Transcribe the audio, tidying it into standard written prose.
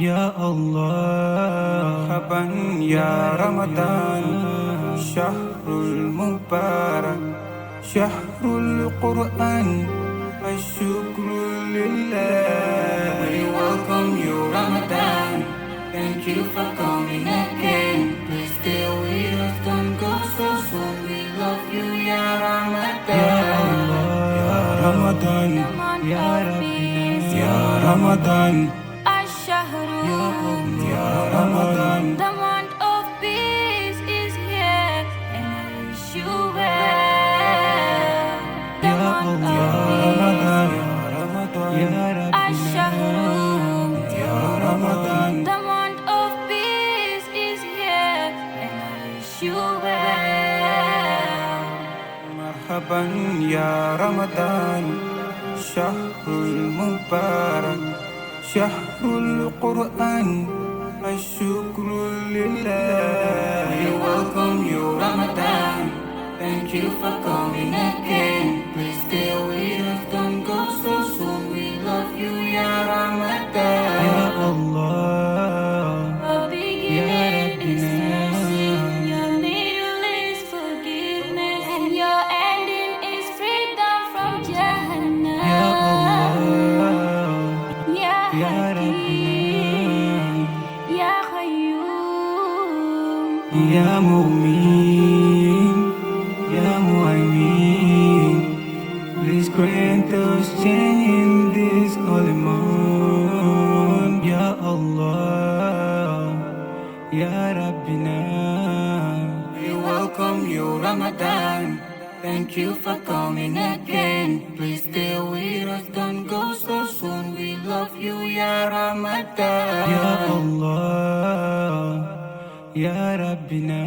يا الله مرحبا يا رمضان، شهر المبارك، شهر القرآن، الشكر لله. We welcome you Ramadan, thank you for coming again. Please stay with us, don't go so soon. We love you ya Ramadan. Ya Ramadan, يا ربنا ya Ramadan, الشهر ya Ramadan. The month of peace is here, and I wish you well. The يا month الله of Ramadan, peace, ya Ramadan, يا ربنا الشهر ya Ramadan. The month of peace is here, and I wish you well. مرحبا يا رمضان، شهر المبارك، شهر القرآن، الشكر لله. We welcome you Ramadan, thank you for coming again. Please stay with us, don't go so soon. We love you ya Ramadan. يا الله Your beginning is mercy, your middle is forgiveness, and your ending is freedom from Jahannam. يا الله Ya يا Hakim, ربنا Ya Qayyum. يا مؤمن يا مهيمن Please grant us change in this holy month يا الله يا ربنا We welcome you Ramadan, thank you for coming again. Please stay with us, don't go so soon. We love you ya Ramadan. يا الله يا ربنا